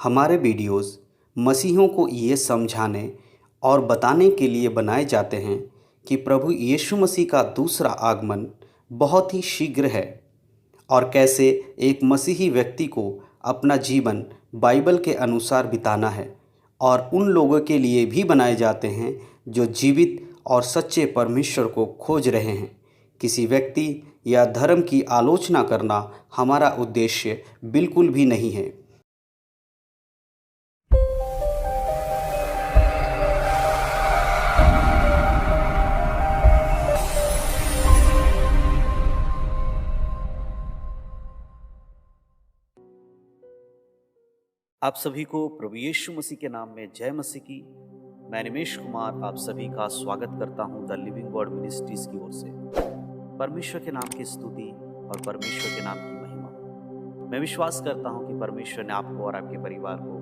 हमारे वीडियोस मसीहियों को ये समझाने और बताने के लिए बनाए जाते हैं कि प्रभु यीशु मसीह का दूसरा आगमन बहुत ही शीघ्र है और कैसे एक मसीही व्यक्ति को अपना जीवन बाइबल के अनुसार बिताना है। और उन लोगों के लिए भी बनाए जाते हैं जो जीवित और सच्चे परमेश्वर को खोज रहे हैं। किसी व्यक्ति या धर्म की आलोचना करना हमारा उद्देश्य बिल्कुल भी नहीं है। आप सभी को प्रभु यीशु मसीह के नाम में जय मसीह की। मैं निमेश कुमार आप सभी का स्वागत करता हूं द लिविंग गॉड मिनिस्ट्रीज की ओर से। परमेश्वर के नाम की स्तुति और परमेश्वर के नाम की महिमा। मैं विश्वास करता हूं कि परमेश्वर ने आपको और आपके परिवार को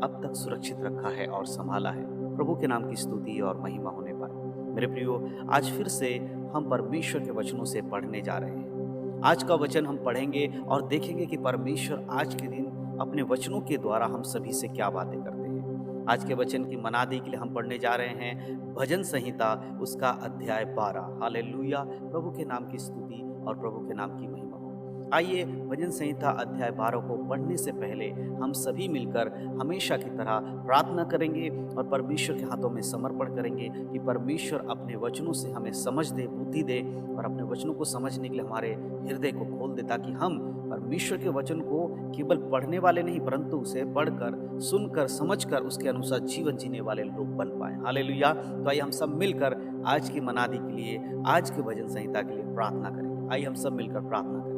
अब तक सुरक्षित रखा है और संभाला है। प्रभु के नाम की स्तुति और महिमा होने पाए। मेरे प्रियो, आज फिर से हम परमेश्वर के वचनों से पढ़ने जा रहे हैं। आज का वचन हम पढ़ेंगे और देखेंगे कि परमेश्वर आज के दिन अपने वचनों के द्वारा हम सभी से क्या बातें करते हैं। आज के वचन की मनादी के लिए हम पढ़ने जा रहे हैं भजन संहिता उसका अध्याय 12। हालेलुया। प्रभु के नाम की स्तुति और प्रभु के नाम की महिमा हो। आइए भजन संहिता अध्याय 12 को पढ़ने से पहले हम सभी मिलकर हमेशा की तरह प्रार्थना करेंगे और परमेश्वर के हाथों में समर्पण करेंगे कि परमेश्वर अपने वचनों से हमें समझ दे, बुद्धि दे और अपने वचनों को समझने के लिए हमारे हृदय को खोल दे, ताकि हम परमेश्वर के वचन को केवल पढ़ने वाले नहीं परंतु उसे पढ़कर, सुनकर, समझकर उसके अनुसार जीवन जीने वाले लोग बन पाए। हालेलुया। तो आइए हम सब मिलकर आज की मनादी के लिए, आज के भजन संहिता के लिए प्रार्थना करेंगे। आइए हम सब मिलकर प्रार्थना करें।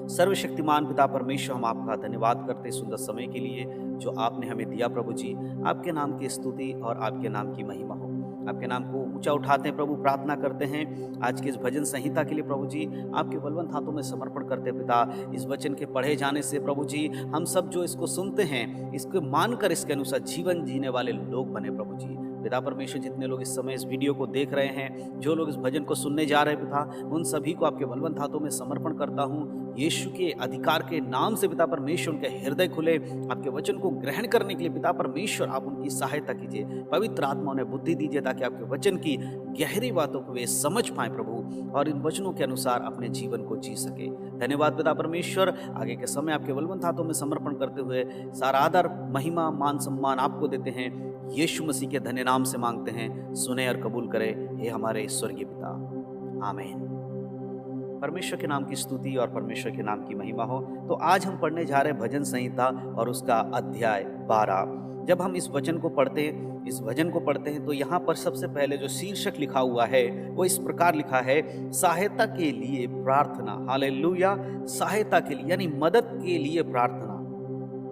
सर्वशक्तिमान पिता परमेश्वर, हम आपका धन्यवाद करते सुंदर समय के लिए जो आपने हमें दिया। प्रभु जी, आपके नाम की स्तुति और आपके नाम की महिमा हो। आपके नाम को ऊंचा उठाते हैं प्रभु, प्रार्थना करते हैं आज के इस भजन संहिता के लिए। प्रभु जी, आपके बलवंत हाथों में समर्पण करते पिता, इस वचन के पढ़े जाने से प्रभु जी हम सब जो इसको सुनते हैं, इसको मानकर इसके अनुसार जीवन जीने वाले लोग बने। प्रभु जी पिता परमेश्वर, जितने लोग इस समय इस वीडियो को देख रहे हैं, जो लोग इस भजन को सुनने जा रहे हैं पिता, उन सभी को आपके बलवंत हाथों में समर्पण करता हूँ। यीशु के अधिकार के नाम से पिता परमेश्वर, उनके हृदय खुले आपके वचन को ग्रहण करने के लिए पिता परमेश्वर आप उनकी सहायता कीजिए। पवित्र आत्मा उन्हें बुद्धि दीजिए ताकि आपके वचन की गहरी बातों को वे समझ पाए प्रभु, और इन वचनों के अनुसार अपने जीवन को जी सके। धन्यवाद पिता परमेश्वर। आगे के समय आपके बलवंत हाथों में समर्पण करते हुए सारा आदर, महिमा, मान, सम्मान आपको देते हैं। यीशु मसीह के धन्य नाम से मांगते हैं, सुने और कबूल करे हे हमारे स्वर्गीय पिता। आमीन। परमेश्वर के नाम की स्तुति और परमेश्वर के नाम की महिमा हो। तो आज हम पढ़ने जा रहे हैं भजन संहिता और उसका अध्याय 12। जब हम इस वचन को पढ़ते हैं, इस भजन को पढ़ते हैं, तो यहाँ पर सबसे पहले जो शीर्षक लिखा हुआ है वो इस प्रकार लिखा है, सहायता के लिए प्रार्थना। हालेलुया। सहायता के लिए यानी मदद के लिए प्रार्थना।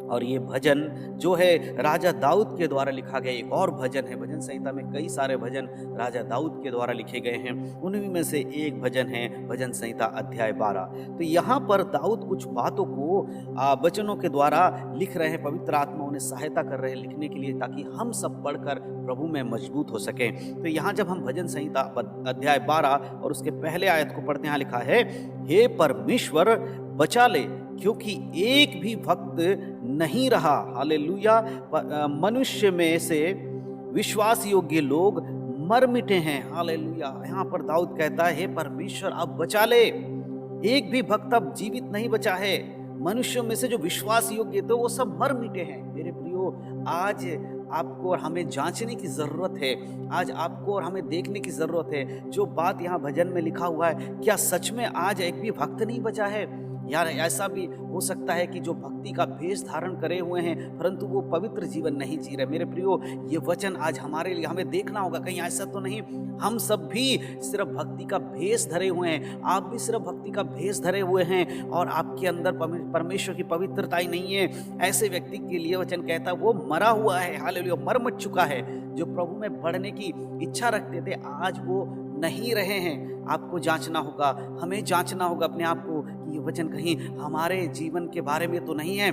और ये भजन जो है राजा दाऊद के द्वारा लिखा गया एक और भजन है। भजन संहिता में कई सारे भजन राजा दाऊद के द्वारा लिखे गए हैं, उन्हीं में से एक भजन है भजन संहिता अध्याय 12। तो यहाँ पर दाऊद कुछ बातों को वचनों के द्वारा लिख रहे हैं। पवित्र आत्मा उन्हें सहायता कर रहे हैं लिखने के लिए, ताकि हम सब पढ़कर प्रभु में मजबूत हो सकें। तो यहाँ जब हम भजन संहिता अध्याय 12 और उसके पहले आयत को पढ़ते हैं, यहाँ लिखा है, हे परमेश्वर बचा ले, क्योंकि एक भी भक्त नहीं रहा। हालेलुया। मनुष्य में से विश्वास योग्य लोग मर मिटे हैं। हालेलुया। यहाँ पर दाऊद कहता है, हे परमेश्वर अब बचा ले, एक भी भक्त अब जीवित नहीं बचा है। मनुष्यों में से जो विश्वास योग्य थे वो सब मर मिटे हैं। मेरे प्रियो, आज आपको और हमें जांचने की ज़रूरत है। आज आपको और हमें देखने की ज़रूरत है, जो बात यहाँ भजन में लिखा हुआ है, क्या सच में आज एक भी भक्त नहीं बचा है? यार ऐसा भी हो सकता है कि जो भक्ति का भेष धारण करे हुए हैं परंतु वो पवित्र जीवन नहीं जी रहे। मेरे प्रियो, ये वचन आज हमारे लिए हमें देखना होगा, कहीं ऐसा तो नहीं हम सब भी सिर्फ भक्ति का भेष धरे हुए हैं, आप भी सिर्फ भक्ति का भेष धरे हुए हैं और आपके अंदर परमेश्वर की पवित्रता ही नहीं है। ऐसे व्यक्ति के लिए वचन कहता है वो मरा हुआ है। हालेलुया। मर मिट चुका है। जो प्रभु में बढ़ने की इच्छा रखते थे आज वो नहीं रहे हैं। आपको जांचना होगा, हमें जांचना होगा अपने आप को कि ये वचन कहीं हमारे जीवन के बारे में तो नहीं है।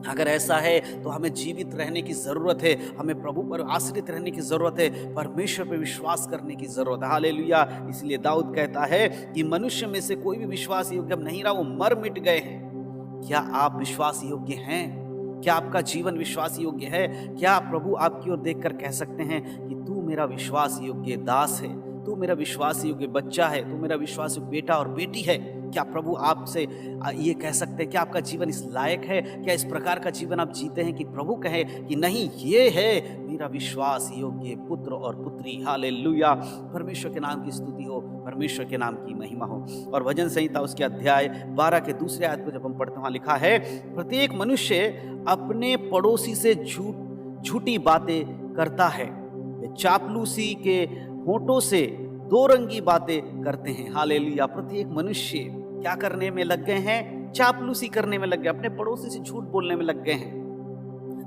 अगर ऐसा है तो हमें जीवित रहने की ज़रूरत है, हमें प्रभु पर आश्रित रहने की ज़रूरत है, परमेश्वर पर विश्वास करने की ज़रूरत है। हालेलुया। इसलिए दाऊद कहता है कि मनुष्य में से कोई भी विश्वास योग्य नहीं रहा, वो मर मिट गए हैं। क्या आप विश्वास योग्य हैं? क्या आपका जीवन विश्वास योग्य है? क्या प्रभु आपकी ओर देखकर कह सकते हैं कि तू मेरा विश्वास योग्य दास है, तू मेरा विश्वास योग्य बच्चा है, तू मेरा विश्वास योग्य बेटा और बेटी है? क्या प्रभु आपसे ये कह सकते हैं? क्या आपका जीवन इस लायक है? क्या इस प्रकार का जीवन आप जीते हैं कि प्रभु कहे कि नहीं, ये है मेरा विश्वास योग्य पुत्र और पुत्री? हालेलुया! परमेश्वर के नाम की स्तुति हो, परमेश्वर के नाम की महिमा हो। और भजन संहिता उसके अध्याय 12 के दूसरे आयत को जब हम पढ़ते हैं, वहाँ लिखा है, प्रत्येक मनुष्य अपने पड़ोसी से झूठी बातें करता है, वे चापलूसी के होठों से दो रंगी बातें करते हैं। हालेलुया! प्रत्येक मनुष्य क्या करने में लग गए हैं? चापलूसी करने में लग गए, अपने पड़ोसी से झूठ बोलने में लग गए हैं।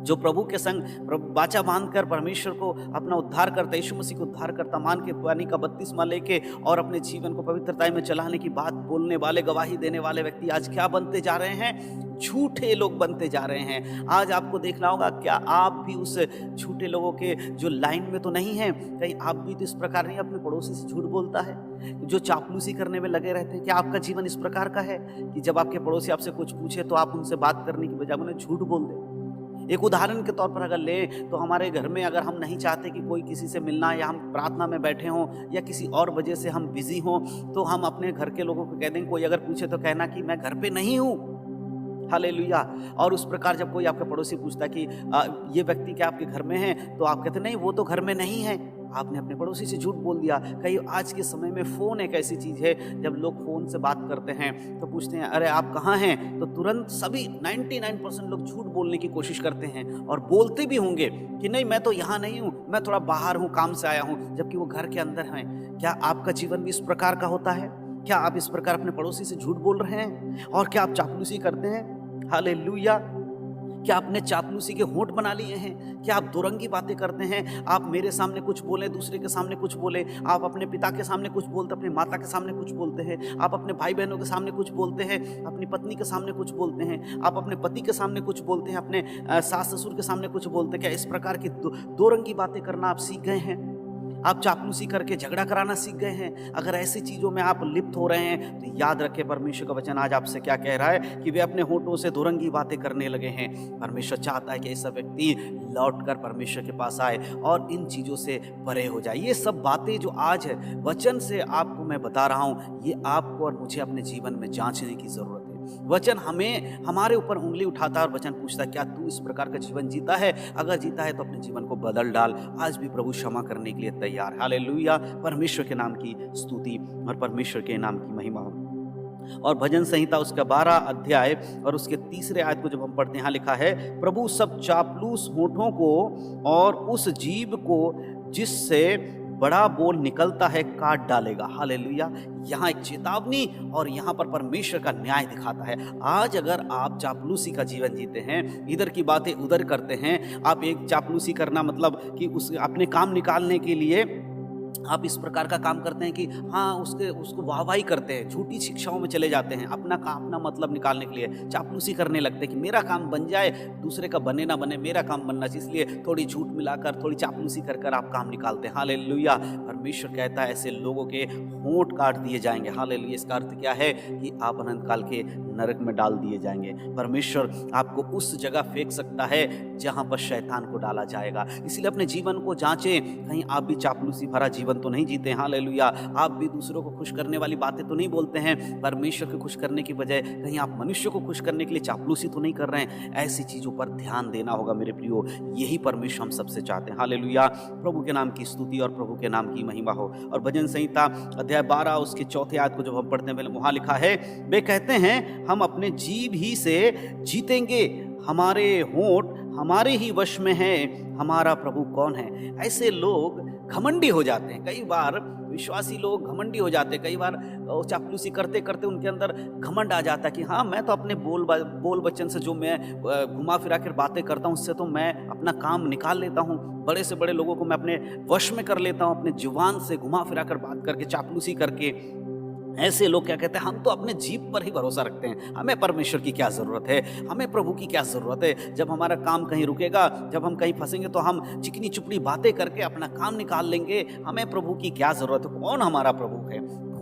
जो प्रभु के संग वाचा बांधकर परमेश्वर को अपना उद्धार करता, यीशु मसीह को उद्धार करता मान के, पानी का बपतिस्मा लेके और अपने जीवन को पवित्रता में चलाने की बात बोलने वाले, गवाही देने वाले व्यक्ति आज क्या बनते जा रहे हैं? झूठे लोग बनते जा रहे हैं। आज आपको देखना होगा, क्या आप भी उस झूठे लोगों के जो लाइन में तो नहीं हैं? कहीं आप भी तो इस प्रकार नहीं अपने पड़ोसी से झूठ बोलता है, जो चापलूसी करने में लगे रहते हैं? क्या आपका जीवन इस प्रकार का है कि जब आपके पड़ोसी आपसे कुछ पूछे तो आप उनसे बात करने की बजाय उन्हें झूठ बोल दें? एक उदाहरण के तौर पर अगर लें तो हमारे घर में अगर हम नहीं चाहते कि कोई किसी से मिलना, या हम प्रार्थना में बैठे हों या किसी और वजह से हम बिजी हों, तो हम अपने घर के लोगों को कह दें, कोई अगर पूछे तो कहना कि मैं घर पे नहीं हूँ। हालेलुया! और उस प्रकार जब कोई आपका पड़ोसी पूछता है कि ये व्यक्ति क्या आपके घर में है, तो आप कहते नहीं, वो तो घर में नहीं है। आपने अपने पड़ोसी से झूठ बोल दिया। कहीं आज के समय में फ़ोन एक ऐसी चीज़ है, जब लोग फ़ोन से बात करते हैं तो पूछते हैं, अरे आप कहाँ हैं? तो तुरंत सभी 99% लोग झूठ बोलने की कोशिश करते हैं, और बोलते भी होंगे कि नहीं, मैं तो यहाँ नहीं हूँ, मैं थोड़ा बाहर हूँ, काम से आया हूँ, जबकि वो घर के अंदर हैं। क्या आपका जीवन भी इस प्रकार का होता है? क्या आप इस प्रकार अपने पड़ोसी से झूठ बोल रहे हैं? और क्या आप चापलूसी करते हैं? हालेलुया! क्या आपने चापलूसी के होंठ बना लिए हैं? क्या आप दोरंगी बातें करते हैं? आप मेरे सामने कुछ बोले, दूसरे के सामने कुछ बोले, आप अपने पिता के सामने कुछ बोलते, अपनी माता के सामने कुछ बोलते हैं, आप अपने भाई बहनों के सामने कुछ बोलते हैं, अपनी पत्नी के सामने कुछ बोलते हैं, आप अपने पति के सामने कुछ बोलते हैं, अपने सास ससुर के सामने कुछ बोलते हैं। क्या इस प्रकार की दोरंगी बातें करना आप सीख गए हैं? आप चापलूसी करके झगड़ा कराना सीख गए हैं? अगर ऐसी चीज़ों में आप लिप्त हो रहे हैं तो याद रखें, परमेश्वर का वचन आज आपसे क्या कह रहा है कि वे अपने होठों से दोरंगी बातें करने लगे हैं। परमेश्वर चाहता है कि ऐसा व्यक्ति लौटकर परमेश्वर के पास आए और इन चीज़ों से परे हो जाए। ये सब बातें जो आज है वचन से आपको मैं बता रहा हूँ, ये आपको और मुझे अपने जीवन में जांचने की ज़रूरत है। वचन हमें हमारे ऊपर उंगली उठाता है और वचन पूछता है, क्या तू इस प्रकार का जीवन जीता है? अगर जीता है तो अपने जीवन को बदल डाल। आज भी प्रभु क्षमा करने के लिए तैयार है। हालेलुया! परमेश्वर के नाम की स्तुति और परमेश्वर के नाम की महिमा हो। और भजन संहिता उसका 12 अध्याय और उसके तीसरे आयत को जब हम पढ़ते हैं, यहाँ लिखा है, प्रभु सब चापलूस होठों को और उस जीभ को जिससे बड़ा बोल निकलता है काट डालेगा। हालेलुया! यहाँ एक चेतावनी और यहाँ पर परमेश्वर का न्याय दिखाता है। आज अगर आप चापलूसी का जीवन जीते हैं, इधर की बातें उधर करते हैं, आप एक चापलूसी करना मतलब कि उस अपने काम निकालने के लिए आप इस प्रकार का काम करते हैं कि हाँ, उसको वाहवाही करते हैं, झूठी शिक्षाओं में चले जाते हैं, अपना मतलब निकालने के लिए चापलूसी करने लगते हैं कि मेरा काम बन जाए, दूसरे का बने ना बने, मेरा काम बनना चाहिए, इसलिए थोड़ी झूठ मिलाकर, थोड़ी चापलूसी कर कर आप काम निकालते हैं। हालेलुया! परमेश्वर कहता है ऐसे लोगों के होंठ काट दिए जाएंगे। हालेलुया! इसका अर्थ क्या है कि आप अनंत काल के नरक में डाल दिए जाएंगे। परमेश्वर आपको उस जगह फेंक सकता है जहाँ पर शैतान को डाला जाएगा। इसलिए अपने जीवन को जांचें, कहीं आप भी चापलूसी भरा जीवन तो नहीं जीते हैं। हालेलुया! आप भी दूसरों को खुश करने वाली बातें तो नहीं बोलते हैं। परमेश्वर को खुश करने की बजाय कहीं आप मनुष्य को खुश करने के लिए चापलूसी तो नहीं कर रहे हैं। ऐसी चीज़ों पर ध्यान देना होगा मेरे प्रियो। यही परमेश्वर हम सबसे चाहते हैं। हालेलुया! प्रभु के नाम की स्तुति और प्रभु के नाम की महिमा हो। और भजन संहिता अध्याय 12 उसके चौथे आयत को जब हम पढ़ते हैं, वहाँ लिखा है, वे कहते हैं हम अपने जीभ ही से जीतेंगे, हमारे होंठ हमारे ही वश में हैं, हमारा प्रभु कौन है? ऐसे लोग घमंडी हो जाते हैं। कई बार विश्वासी लोग घमंडी हो जाते हैं। कई बार चापलूसी करते करते उनके अंदर घमंड आ जाता है कि हाँ, मैं तो अपने बोल बच्चन से जो मैं घुमा फिरा कर बातें करता हूँ, उससे तो मैं अपना काम निकाल लेता हूँ। बड़े से बड़े लोगों को मैं अपने वश में कर लेता हूँ, अपने जुबान से घुमा फिरा कर बात करके, चापलूसी करके। ऐसे लोग क्या कहते हैं, हम तो अपने जीभ पर ही भरोसा रखते हैं, हमें परमेश्वर की क्या ज़रूरत है, हमें प्रभु की क्या ज़रूरत है। जब हमारा काम कहीं रुकेगा, जब हम कहीं फंसेंगे तो हम चिकनी चुपड़ी बातें करके अपना काम निकाल लेंगे, हमें प्रभु की क्या ज़रूरत है। कौन हमारा प्रभु है?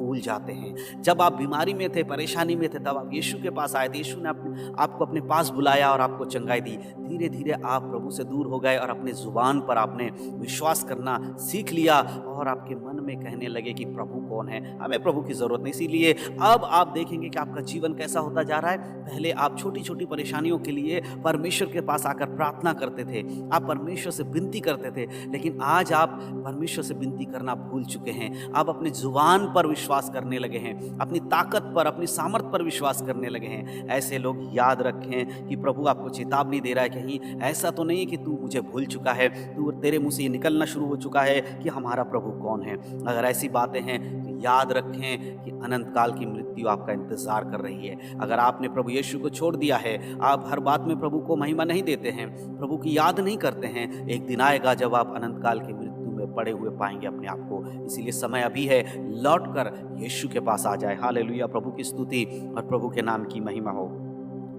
भूल जाते हैं। जब आप बीमारी में थे, परेशानी में थे, तब आप यीशु के पास आए थे, यीशु ने आपको अपने पास बुलाया और आपको चंगाई दी। धीरे धीरे आप प्रभु से दूर हो गए और अपने जुबान पर आपने विश्वास करना सीख लिया और आपके मन में कहने लगे कि प्रभु कौन है, हमें प्रभु की जरूरत नहीं। इसीलिए अब आप देखेंगे कि आपका जीवन कैसा होता जा रहा है। पहले आप छोटी छोटी परेशानियों के लिए परमेश्वर के पास आकर प्रार्थना करते थे, आप परमेश्वर से विनती करते थे, लेकिन आज आप परमेश्वर से विनती करना भूल चुके हैं। आप अपनी जुबान पर विश्वास करने लगे हैं, अपनी ताकत पर, अपनी सामर्थ पर विश्वास करने लगे हैं। ऐसे लोग याद रखें कि प्रभु आपको चेतावनी दे रहा है, कहीं ऐसा तो नहीं है कि तू मुझे भूल चुका है, तू तेरे मुंह से ये निकलना शुरू हो चुका है कि हमारा प्रभु कौन है। अगर ऐसी बातें हैं तो याद रखें कि अनंत काल की मृत्यु आपका इंतजार कर रही है। अगर आपने प्रभु यीशु को छोड़ दिया है, आप हर बात में प्रभु को महिमा नहीं देते हैं, प्रभु की याद नहीं करते हैं, एक दिन आएगा जब आप अनंत काल की मृत्यु में पड़े हुए पाएंगे अपने आप को। इसीलिए समय अभी है, लौटकर यीशु के पास आ जाए। हालेलुया, प्रभु की स्तुति और प्रभु के नाम की महिमा हो।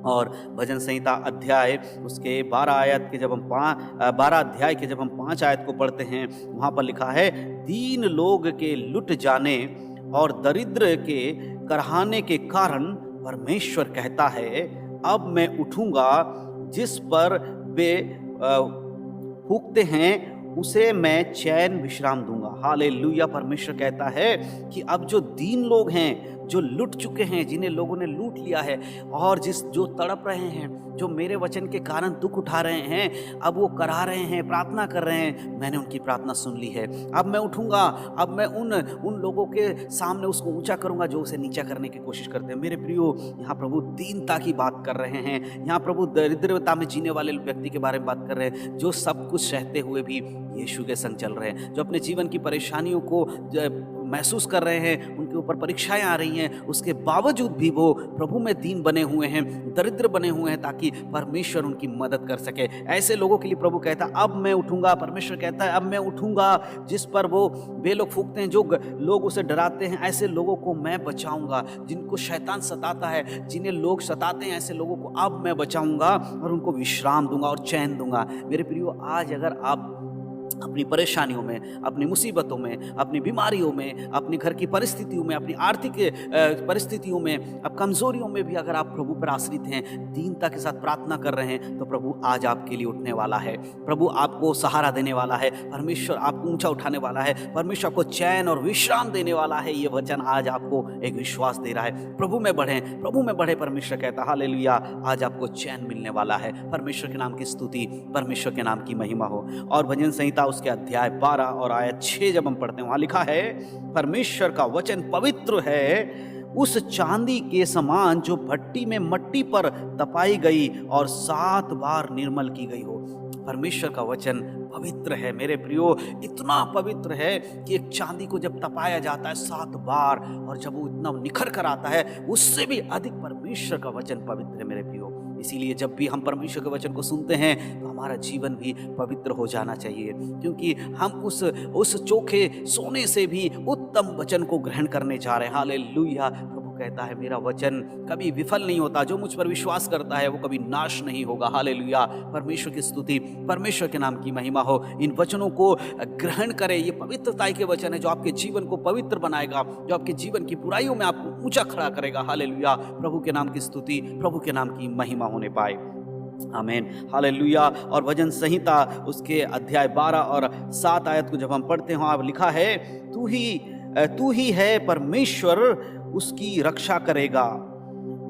और भजन संहिता अध्याय उसके 12 आयत के जब हम 12 अध्याय के जब हम 5 आयत को पढ़ते हैं, वहाँ पर लिखा है, दीन लोग के लुट जाने और दरिद्र के करहाने के कारण परमेश्वर कहता है, अब मैं उठूंगा, जिस पर वे फूंकते हैं उसे मैं चैन विश्राम दूंगा। हालेलुया, परमेश्वर कहता है कि अब जो दीन लोग हैं, जो लुट चुके हैं, जिन्हें लोगों ने लूट लिया है, और जो तड़प रहे हैं, जो मेरे वचन के कारण दुख उठा रहे हैं, अब वो करा रहे हैं, प्रार्थना कर रहे हैं, मैंने उनकी प्रार्थना सुन ली है। अब मैं उठूंगा, अब मैं उन लोगों के सामने उसको ऊंचा करूंगा जो उसे नीचा करने की कोशिश करते हैं। मेरे प्रियो, यहाँ प्रभु दीनता की बात कर रहे हैं, यहाँ प्रभु दरिद्रता में जीने वाले व्यक्ति के बारे में बात कर रहे हैं, जो सब कुछ सहते हुए भी यीशु के संग चल रहे हैं, जो अपने जीवन की परेशानियों को महसूस कर रहे हैं, उनके ऊपर परीक्षाएं आ रही हैं, उसके बावजूद भी वो प्रभु में दीन बने हुए हैं, दरिद्र बने हुए हैं, ताकि परमेश्वर उनकी मदद कर सके। ऐसे लोगों के लिए प्रभु कहता है, अब मैं उठूंगा। परमेश्वर कहता है, अब मैं उठूंगा, जिस पर वे लोग फूंकते हैं, जो लोग उसे डराते हैं, ऐसे लोगों को मैं बचाऊंगा। जिनको शैतान सताता है, जिन्हें लोग सताते हैं, ऐसे लोगों को अब मैं बचाऊंगा और उनको विश्राम दूंगा और चैन दूंगा। मेरे प्रियो, आज अगर आप अपनी परेशानियों में, अपनी मुसीबतों में, अपनी बीमारियों में, अपनी घर की परिस्थितियों में, अपनी आर्थिक परिस्थितियों में, अब कमजोरियों में भी अगर आप प्रभु पर आश्रित हैं, दीनता के साथ प्रार्थना कर रहे हैं, तो प्रभु आज आपके लिए उठने वाला है। प्रभु आपको सहारा देने वाला है, परमेश्वर आपको ऊंचा उठाने वाला है, परमेश्वर आपको चैन और विश्राम देने वाला है। ये वचन आज आपको एक विश्वास दे रहा है। प्रभु में बढ़े, प्रभु में बढ़े। परमेश्वर कहता है, हालेलुया, आज आपको चैन मिलने वाला है। परमेश्वर के नाम की स्तुति, परमेश्वर के नाम की महिमा हो। और भजन संहिता उसके अध्याय 12 और आयत 6 जब हम पढ़ते हैं, वहां लिखा है, परमेश्वर का वचन पवित्र है, उस चांदी के समान जो भट्टी में मट्टी पर तपाई गई और 7 बार निर्मल की गई हो। परमेश्वर का वचन पवित्र है मेरे प्रियो, इतना पवित्र है कि एक चांदी को जब तपाया जाता है 7 बार, और जब वो इतना निखर कर आता है, उससे भी अधिक परमेश्वर का वचन पवित्र है मेरे प्रियो। इसीलिए जब भी हम परमेश्वर के वचन को सुनते हैं, तो हमारा जीवन भी पवित्र हो जाना चाहिए, क्योंकि हम उस चोखे सोने से भी उत्तम वचन को ग्रहण करने जा रहे हैं। हालेलुया, प्रभु कहता है, मेरा वचन कभी विफल नहीं होता, जो मुझ पर विश्वास करता है वो कभी नाश नहीं होगा। हालेलुया, परमेश्वर की स्तुति, परमेश्वर के नाम की महिमा हो। इन वचनों को ग्रहण करें। ये पवित्रता के वचन है जो आपके जीवन को पवित्र बनाएगा, जो आपके जीवन की बुराइयों में आपको ऊंचा खड़ा करेगा। हालेलुया, प्रभु के नाम की स्तुति, प्रभु के नाम की महिमा होने पाए। आमीन, हालेलुया। और भजन संहिता उसके अध्याय 12 और 7 आयत को जब हम पढ़ते हैं, वहां लिखा है, तू ही है परमेश्वर, उसकी रक्षा करेगा,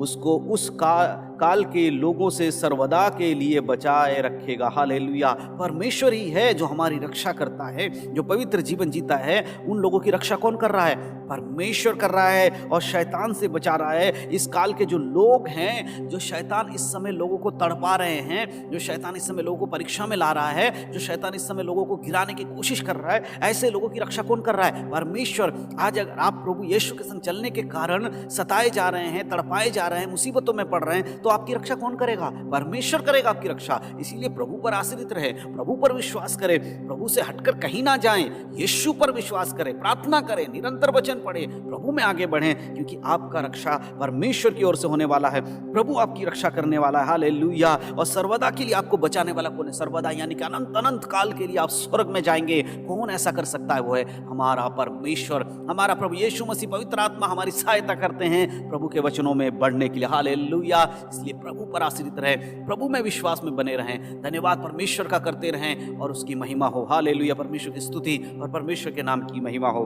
उसको उस काल के लोगों से सर्वदा के लिए बचाए रखेगा। हालेलुया, परमेश्वर ही है जो हमारी रक्षा करता है। जो पवित्र जीवन जीता है, उन लोगों की रक्षा कौन कर रहा है? परमेश्वर कर रहा है, और शैतान से बचा रहा है। इस काल के जो लोग हैं, जो शैतान इस समय लोगों को तड़पा रहे हैं, जो शैतान इस समय लोगों को परीक्षा में ला रहा है, जो शैतान इस समय लोगों को गिराने की कोशिश कर रहा है, ऐसे लोगों की रक्षा कौन कर रहा है? परमेश्वर। आज अगर आप प्रभु यीशु के संग चलने के कारण सताए जा रहे हैं, तड़पाए जा रहे हैं, मुसीबतों में पड़ रहे हैं, तो तो आपकी रक्षा कौन करेगा? परमेश्वर करेगा आपकी रक्षा। इसीलिए प्रभु पर आश्रित रहे, प्रभु पर विश्वास करें, प्रभु से हटकर कहीं ना जाएं, यीशु पर विश्वास करें, प्रार्थना करें, निरंतर वचन पढ़ें, प्रभु में आगे बढ़ें, क्योंकि आपका रक्षा परमेश्वर की ओर से होने वाला है। प्रभु आपकी रक्षा करने वाला है। हालेलुया। और सर्वदा के लिए आपको बचाने वाला कौन है? सर्वदा यानी कि अनंत अनंत काल के लिए आप स्वर्ग में जाएंगे। कौन ऐसा कर सकता है? वो है हमारा परमेश्वर, हमारा प्रभु यीशु मसीह। पवित्र आत्मा हमारी सहायता करते हैं प्रभु के वचनों में बढ़ने के लिए। हालेलुया। इसलिए प्रभु पर आश्रित रहे, प्रभु में विश्वास में बने रहें, धन्यवाद परमेश्वर का करते रहें और उसकी महिमा हो। हालेलुया। परमेश्वर की स्तुति और परमेश्वर के नाम की महिमा हो।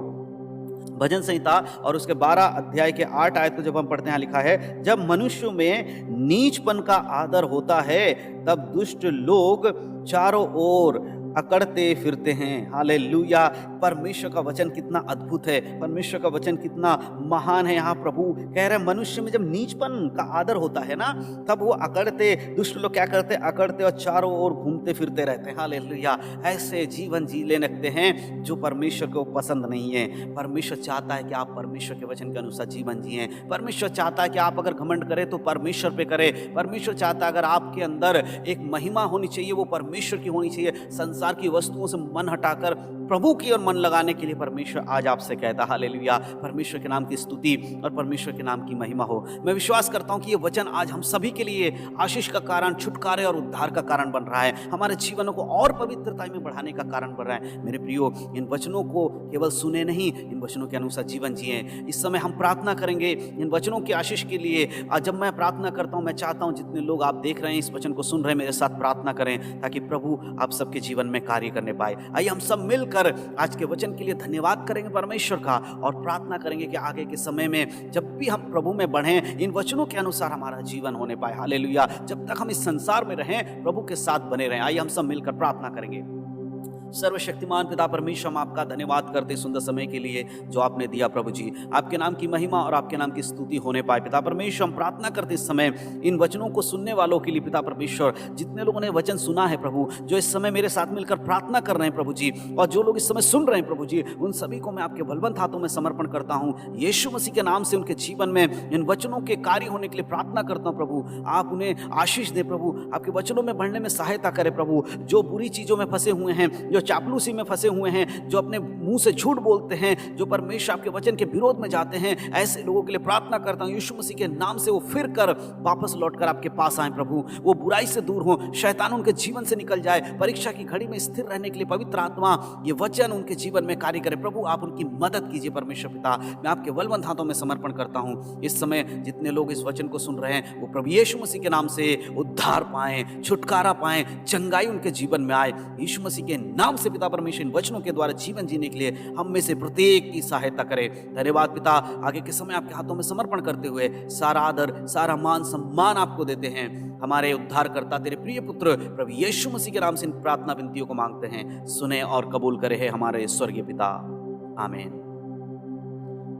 भजन संहिता और उसके 12 अध्याय के 8 आयत को जब हम पढ़ते हैं, लिखा है, जब मनुष्य में नीचपन का आदर होता है तब दुष्ट लोग चारों ओर अकड़ते फिरते हैं। हालेलुया। परमेश्वर का वचन कितना अद्भुत है, परमेश्वर का वचन कितना महान है। यहाँ प्रभु कह रहे हैं मनुष्य में जब नीचपन का आदर होता है ना, तब वो अकड़ते, दुष्ट लोग क्या करते? अकड़ते और चारों ओर घूमते फिरते रहते हैं। हालेलुया। ऐसे जीवन जी ले लगते हैं जो परमेश्वर को पसंद नहीं है। परमेश्वर चाहता है कि आप परमेश्वर के वचन के अनुसार जीवन जिए। परमेश्वर चाहता है कि आप अगर घमंड करें तो परमेश्वर पे करें। परमेश्वर चाहता है अगर आपके अंदर एक महिमा होनी चाहिए, वो परमेश्वर की होनी चाहिए। संसार की वस्तुओं से मन हटाकर प्रभु की ओर मन लगाने के लिए परमेश्वर आज आपसे कहता। हालेलुया। परमेश्वर के नाम की स्तुति और परमेश्वर के नाम की महिमा हो। मैं विश्वास करता हूं कि ये वचन आज हम सभी के लिए आशीष का कारण, छुटकारे और उद्धार का कारण बन रहा है, हमारे जीवनों को और पवित्रता में बढ़ाने का कारण बन रहा है। मेरे प्रियो, इन वचनों को केवल सुने नहीं, इन वचनों के अनुसार जीवन जिए। इस समय हम प्रार्थना करेंगे इन वचनों की आशीष के लिए। जब मैं प्रार्थना करता हूं, मैं चाहता हूं जितने लोग आप देख रहे हैं, इस वचन को सुन रहे हैं, मेरे साथ प्रार्थना करें ताकि प्रभु आप सबके जीवन में कार्य करने पाए। आइए हम सब मिलकर आज के वचन के लिए धन्यवाद करेंगे परमेश्वर का और प्रार्थना करेंगे कि आगे के समय में जब भी हम प्रभु में बढ़ें, इन वचनों के अनुसार हमारा जीवन होने पाए। हालेलुया। जब तक हम इस संसार में रहें, प्रभु के साथ बने रहें। आइए हम सब मिलकर प्रार्थना करेंगे। सर्वशक्तिमान पिता परमेश्वर, हम आपका धन्यवाद करते सुंदर समय के लिए जो आपने दिया। प्रभु जी, आपके नाम की महिमा और आपके नाम की स्तुति होने पाए। पिता परमेश्वर, हम प्रार्थना करते इस समय इन वचनों को सुनने वालों के लिए। पिता परमेश्वर, जितने लोगों ने वचन सुना है प्रभु, जो इस समय मेरे साथ मिलकर प्रार्थना कर रहे हैं प्रभु जी, और जो लोग इस समय सुन रहे हैं प्रभु जी, उन सभी को मैं आपके बलवंत हाथों में समर्पण करता हूँ। यीशु मसीह के नाम से उनके जीवन में इन वचनों के कार्य होने के लिए प्रार्थना करता हूँ प्रभु। आप उन्हें आशीष दे प्रभु, आपके वचनों में बढ़ने में सहायता करें प्रभु। जो बुरी चीजों में फंसे हुए हैं, जो चापलूसी में फंसे हुए हैं, जो अपने मुंह से झूठ बोलते हैं, जो परमेश्वर आपके वचन के विरोध में जाते हैं, ऐसे लोगों के लिए प्रार्थना करता हूं यीशु मसीह के नाम से वो फिर कर वापस लौटकर आपके पास आए प्रभु। वो बुराई से दूर हो, शैतान उनके जीवन से निकल जाए। परीक्षा की घड़ी में स्थिर रहने के लिए पवित्र आत्मा ये वचन उनके जीवन में कार्य करे प्रभु। आप उनकी मदद कीजिए परमेश्वर पिता। मैं आपके बलवंत हाथों में समर्पण करता हूं। इस समय जितने लोग इस वचन को सुन रहे हैं, वो प्रभु यीशु मसीह के नाम से उद्धार पाएं, छुटकारा पाएं, चंगाई उनके जीवन में आए। यीशु मसीह के नाम से पिता परमेश्वर, इन वचनों के द्वारा जीवन जीने के लिए हम में से प्रत्येक की सहायता करे। धन्यवाद पिता। आगे के समय आपके हाथों में समर्पण करते हुए सारा आदर, सारा मान सम्मान आपको देते हैं। हमारे उद्धार करता तेरे प्रिय पुत्र प्रभु यीशु मसीह के नाम से इन प्रार्थना विनतियों को मांगते हैं। सुने और कबूल करे है हमारे स्वर्गीय पिता। आमीन।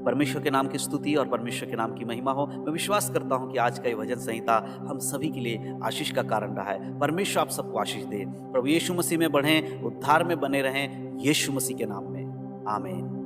परमेश्वर के नाम की स्तुति और परमेश्वर के नाम की महिमा हो। मैं विश्वास करता हूं कि आज का ये भजन संहिता हम सभी के लिए आशीष का कारण रहा है। परमेश्वर आप सबको आशीष दे। प्रभु यीशु मसीह में बढ़ें, उद्धार में बने रहें, यीशु मसीह के नाम में। आमीन।